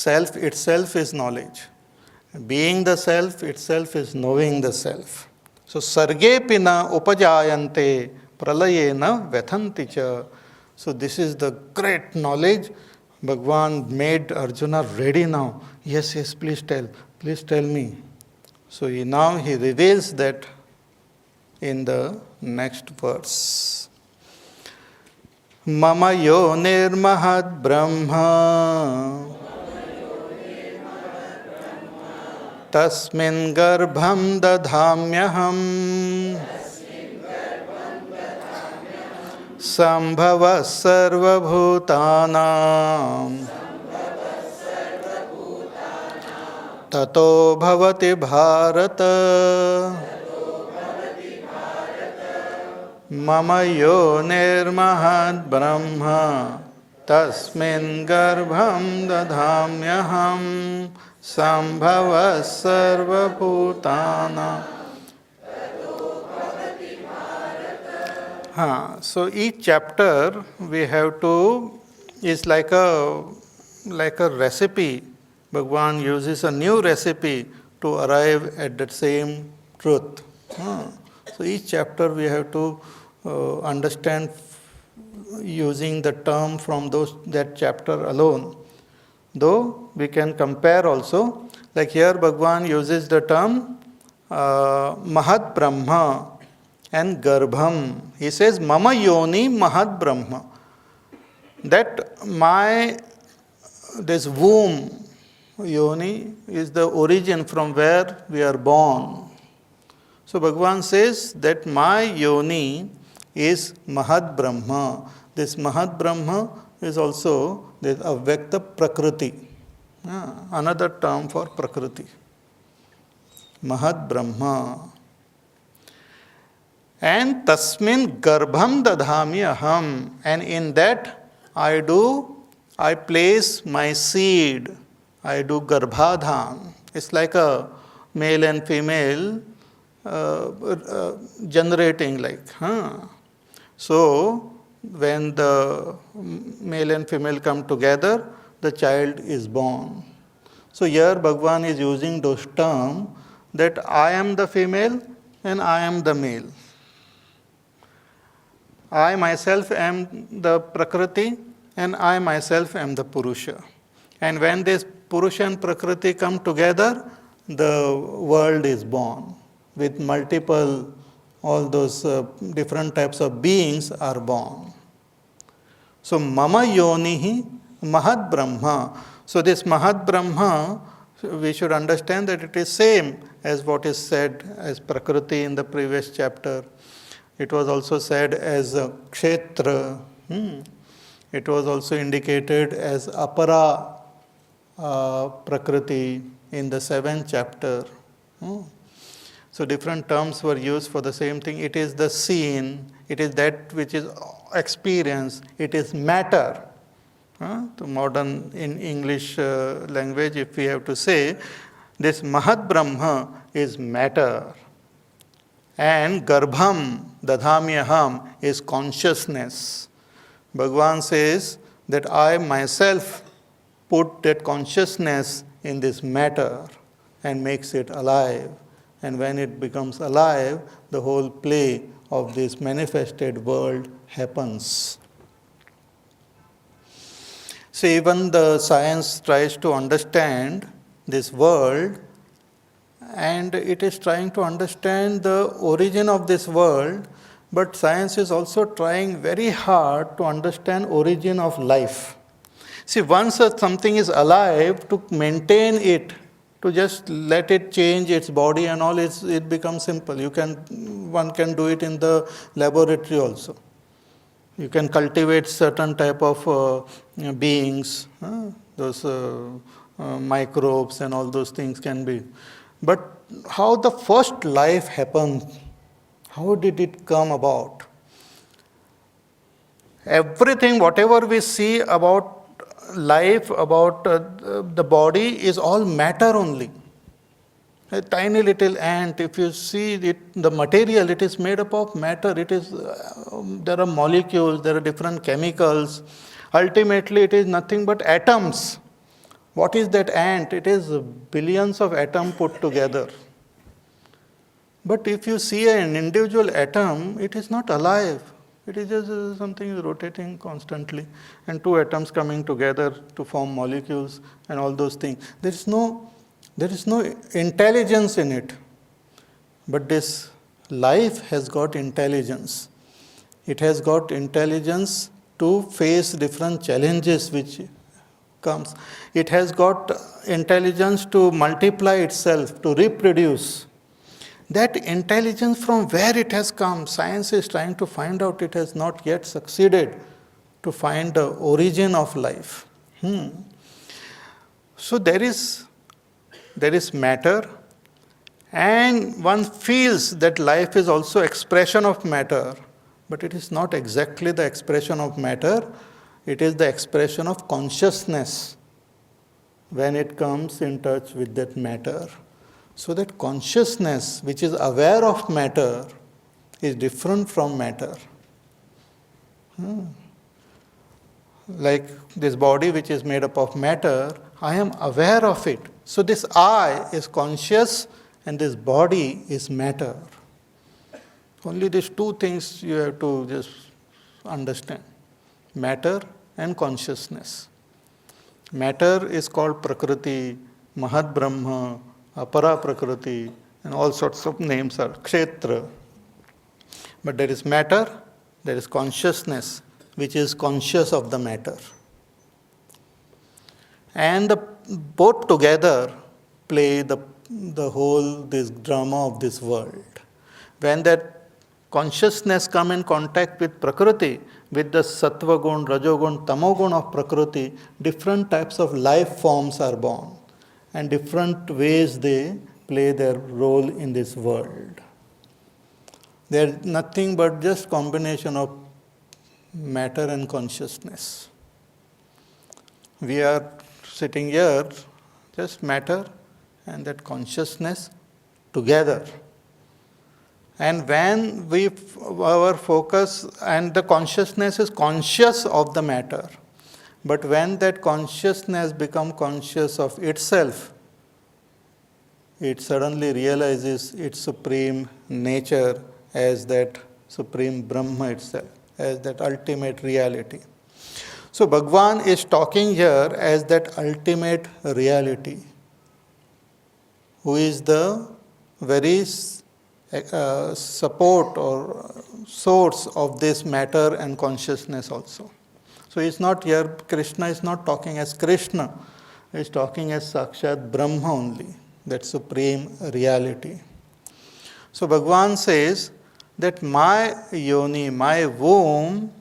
Self itself is knowledge. Being the self itself is knowing the self. So sargepina upajayante pralayena vethanticha. So this is the great knowledge. Bhagwan made Arjuna ready now. Yes, yes, please tell me. So now he reveals that in the next verse. Mama yonirmahad brahma tasmin garbham dadhamyaham sambhava sarvabhutanam tato bhavati bharata mama yonirmahad brahma tasmin garbham dadhamyaham sambhava sarvabhutana. So each chapter we have to is like a recipe. Bhagwan uses a new recipe to arrive at that same truth. So each chapter we have to understand using the term from that chapter alone. Though we can compare also, like here Bhagwan uses the term Mahad Brahma and Garbham. He says Mama Yoni Mahad Brahma. That this womb, Yoni, is the origin from where we are born. So Bhagwan says that my Yoni is Mahad Brahma. This Mahad Brahma is also the Avyakta Prakriti, another term for Prakriti. Mahad Brahma. And Tasmin Garbham Dadhami Aham. And in that I place my seed. I do Garbhadhan. It's like a male and female generating like. So when the male and female come together, the child is born. So here Bhagwan is using those terms that I am the female and I am the male. I myself am the Prakriti and I myself am the Purusha. And when this Purusha and Prakriti come together, the world is born with multiple, all those different types of beings are born. So Mama Yonihi Mahad Brahma. So this Mahad Brahma, we should understand that it is same as what is said as Prakriti in the previous chapter. It was also said as Kshetra. It was also indicated as Apara Prakriti in the 7th chapter. So different terms were used for the same thing. It is the seen, it is that which is experience, it is matter. To modern in English language, if we have to say, this Mahad Brahma is matter. And Garbham, Dadhamyaham, is consciousness. Bhagwan says that I myself put that consciousness in this matter and makes it alive. And when it becomes alive, the whole play of this manifested world happens. So even the science tries to understand this world, and it is trying to understand the origin of this world, but science is also trying very hard to understand origin of life. See, once something is alive, to maintain it, to just let it change its body and all, it becomes simple. One can do it in the laboratory also. You can cultivate certain type of beings, those microbes and all those things can be. But how the first life happened, how did it come about? Everything, whatever we see about life, about the body, is all matter only. A tiny little ant, if you see it, the material, it is made up of matter. It is there are molecules, there are different chemicals. Ultimately, it is nothing but atoms. What is that ant? It is billions of atoms put together. But if you see an individual atom, it is not alive. It is just something rotating constantly, and two atoms coming together to form molecules and all those things. There is no intelligence in it. But this life has got intelligence. It has got intelligence to face different challenges which comes. It has got intelligence to multiply itself, to reproduce. That intelligence, from where it has come, science is trying to find out. It has not yet succeeded to find the origin of life. So there is matter, and one feels that life is also expression of matter, but it is not exactly the expression of matter. It is the expression of consciousness when it comes in touch with that matter. So that consciousness, which is aware of matter, is different from matter. Like this body which is made up of matter, I am aware of it. So this I is conscious and this body is matter. Only these two things you have to just understand. Matter and consciousness. Matter is called Prakriti, Mahad Brahma, Apara Prakriti, and all sorts of names are Kshetra. But there is matter, there is consciousness, which is conscious of the matter. And both together play the whole this drama of this world. When that consciousness come in contact with Prakriti, with the Sattva gun, Rajogun, Tamogun of Prakriti, different types of life forms are born, and different ways they play their role in this world. They are nothing but just combination of matter and consciousness. We are sitting here, just matter and that consciousness together. And when our focus and the consciousness is conscious of the matter, but when that consciousness becomes conscious of itself, it suddenly realizes its supreme nature as that supreme Brahma itself, as that ultimate reality. So Bhagavan is talking here as that ultimate reality, who is the very support or source of this matter and consciousness also. So it's not here, Krishna is not talking as Krishna, he is talking as Sakshat Brahma only, that supreme reality. So Bhagavan says that my yoni, my womb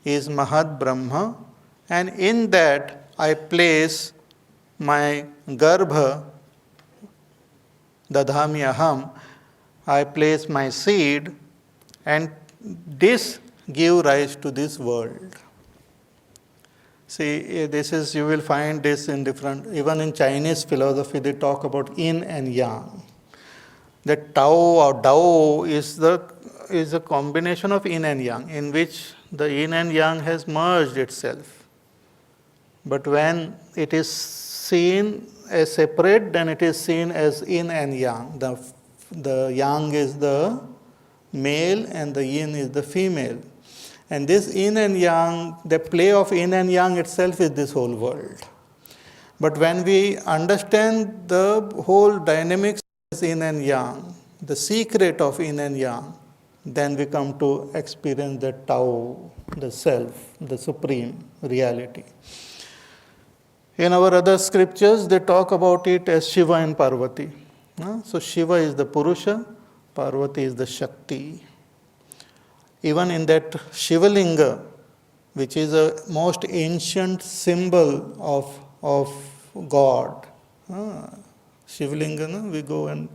is Mahad Brahma, and in that I place my Garbha, Dadhami Aham, I place my seed, and this give rise to this world. See, this is, you will find this in different, even in Chinese philosophy, they talk about yin and yang. That Tao or Dao is a combination of yin and yang, in which the yin and yang has merged itself. But when it is seen as separate, then it is seen as yin and yang. The yang is the male and the yin is the female. And this yin and yang, the play of yin and yang itself is this whole world. But when we understand the whole dynamics of yin and yang, the secret of yin and yang, then we come to experience the Tao, the self, the supreme reality. In our other scriptures, they talk about it as Shiva and Parvati. So Shiva is the Purusha, Parvati is the Shakti. Even in that Shivalinga, which is a most ancient symbol of God. Shivalinga, we go and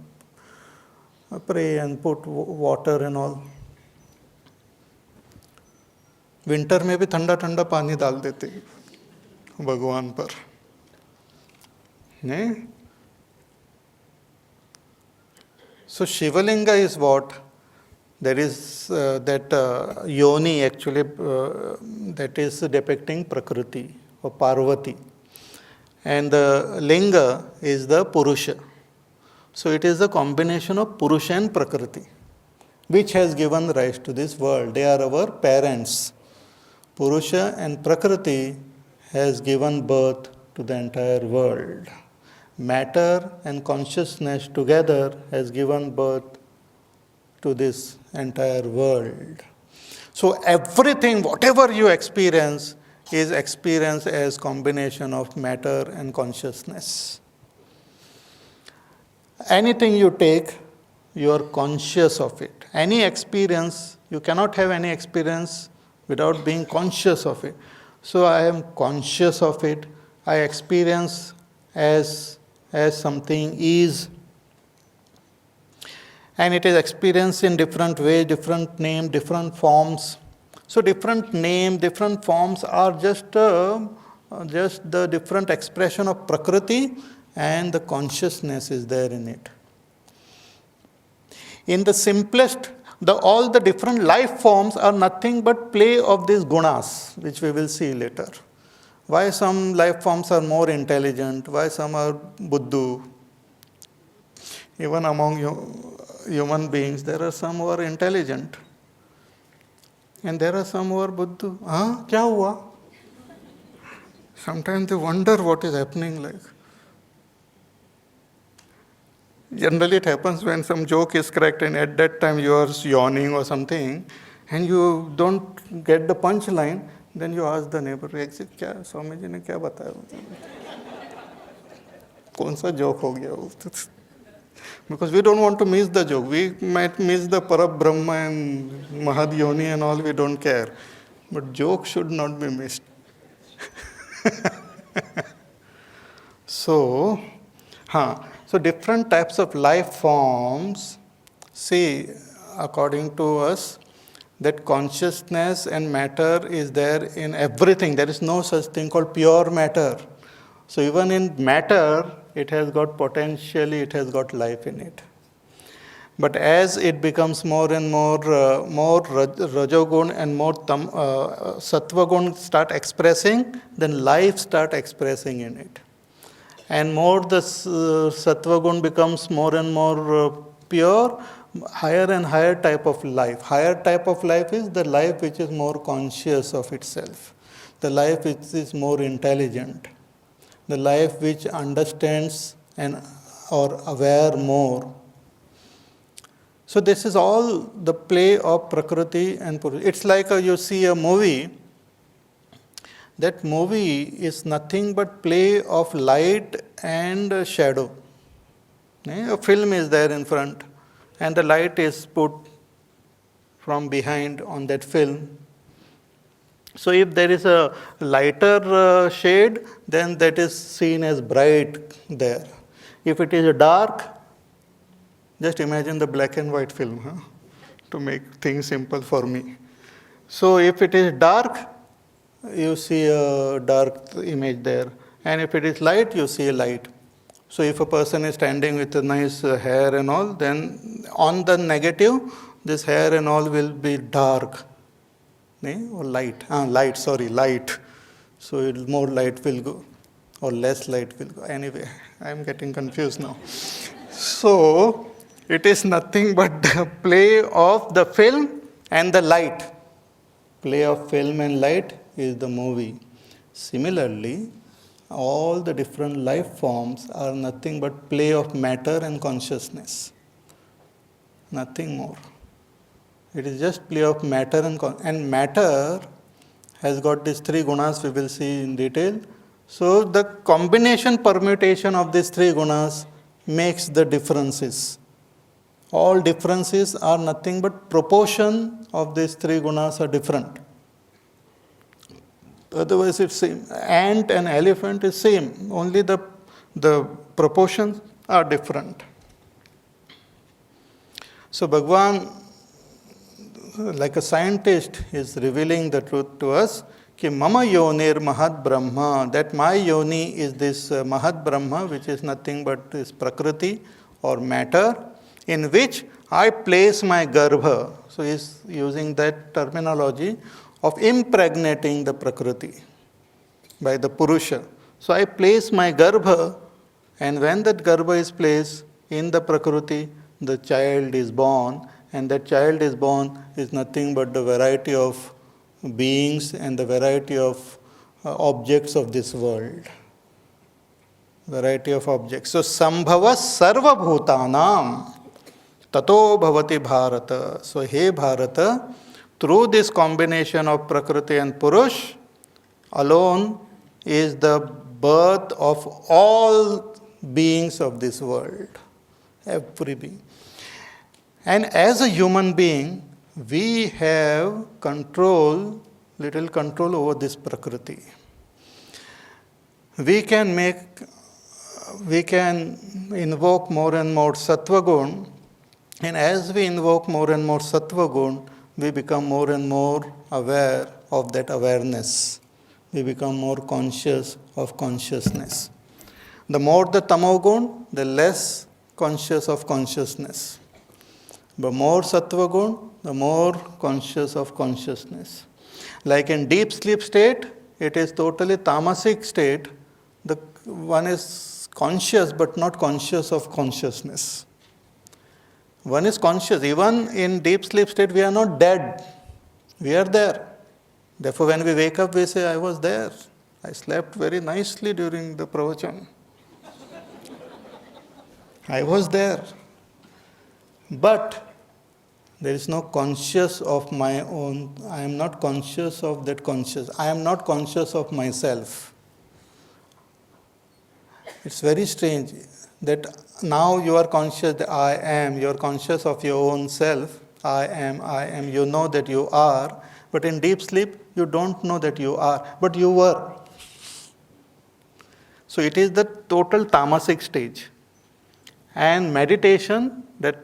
pray and put water and all. Winter में भी ठंडा ठंडा पानी डाल देते भगवान पर, नहीं? So Shivalinga is what? There is that yoni actually that is depicting Prakriti or Parvati. and the linga is the purusha. So it is the combination of purusha and prakriti which has given rise to this world. They are our parents. Purusha and prakriti has given birth to the entire world. Matter and consciousness together has given birth to this entire world. So everything, whatever you experience, is experienced as combination of matter and consciousness. Anything you take, you are conscious of it. Any experience, you cannot have any experience without being conscious of it. So I am conscious of it. I experience as something is. And it is experienced in different ways, different name, different forms. So different name, different forms are just the different expression of Prakriti, and the consciousness is there in it. In the simplest, all the different life forms are nothing but play of these gunas, which we will see later. Why some life forms are more intelligent, why some are buddhu. Even among human beings, there are some who are intelligent. And there are some who are buddhu. Kya hua? Sometimes they wonder what is happening like. Generally it happens when some joke is cracked and at that time you are yawning or something and you don't get the punchline, then you ask the neighbor, kya Swami ji ne kya bataya? Kaun sa joke ho gaya? Because we don't want to miss the joke. We might miss the Parab Brahma and Mahad Yoni and all, we don't care. But joke should not be missed. So different types of life forms, see, according to us, that consciousness and matter is there in everything. There is no such thing called pure matter. So even in matter, it has got potentially, it has got life in it. But as it becomes more and more rajogun and more sattvagun start expressing, then life start expressing in it. And more the sattvagun becomes more and more pure, higher and higher type of life. Higher type of life is the life which is more conscious of itself, the life which is more intelligent, the life which understands and or aware more. So this is all the play of Prakriti and Purusha. It's like you see a movie. That movie is nothing but play of light and shadow. A film is there in front and the light is put from behind on that film. So if there is a lighter shade, then that is seen as bright there. If it is dark, just imagine the black and white film, to make things simple for me. So if it is dark, you see a dark image there. And if it is light, you see a light. So if a person is standing with a nice hair and all, then on the negative, this hair and all will be dark. Or light. Light. So more light will go. Or less light will go. Anyway, I am getting confused now. So it is nothing but the play of the film and the light. Play of film and light is the movie. Similarly, all the different life forms are nothing but play of matter and consciousness. Nothing more. It is just play of matter and matter has got these three gunas we will see in detail. So the combination permutation of these three gunas makes the differences. All differences are nothing but proportion of these three gunas are different. Otherwise it's same. Ant and elephant is same. Only the proportions are different. So Bhagavan, like a scientist, is revealing the truth to us. Ki mama yonir mahad brahma, that my yoni is this mahad brahma, which is nothing but this prakriti or matter, in which I place my garbha. So he is using that terminology of impregnating the prakriti by the purusha. So I place my garbha, and when that garbha is placed in the Prakriti, the child is born, and that child is born is nothing but the variety of beings and the variety of objects of this world. Variety of objects. So Sambhava Sarva Bhutanam Tato Bhavati Bharata. So hey Bharata, through this combination of Prakriti and Purush alone is the birth of all beings of this world. Every being. And as a human being, we have little control over this Prakriti. We can invoke more and more Sattva Gun, and as we invoke more and more Sattva Gun, we become more and more aware of that awareness. We become more conscious of consciousness. The more the Tamogun, the less conscious of consciousness. The more Sattva Gun, the more conscious of consciousness. Like in deep sleep state, it is totally tamasic state. The one is conscious but not conscious of consciousness. One is conscious. Even in deep sleep state, we are not dead. We are there. Therefore, when we wake up, we say, I was there. I slept very nicely during the pravachan. I was there. But there is no conscious of my own. I am not conscious of that conscious. I am not conscious of myself. It's very strange that now you are conscious that I am. You are conscious of your own self. I am. You know that you are. But in deep sleep, you don't know that you are. But you were. So it is the total tamasic stage. And meditation, that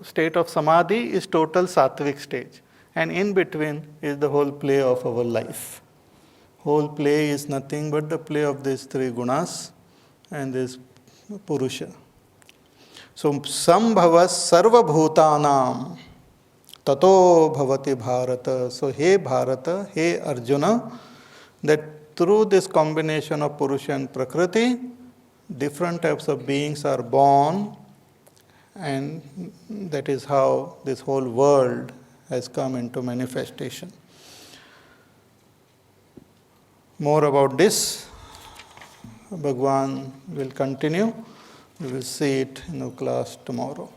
state of samadhi, is total sattvic stage. And in between is the whole play of our life. Whole play is nothing but the play of these three gunas and this Purusha. So, Sambhava Sarva Bhutanam Tato Bhavati Bharata. So, hey Bharata, hey Arjuna, that through this combination of Purusha and Prakriti, different types of beings are born, and that is how this whole world has come into manifestation. More about this, Bhagwan will continue. We will see it in the class tomorrow.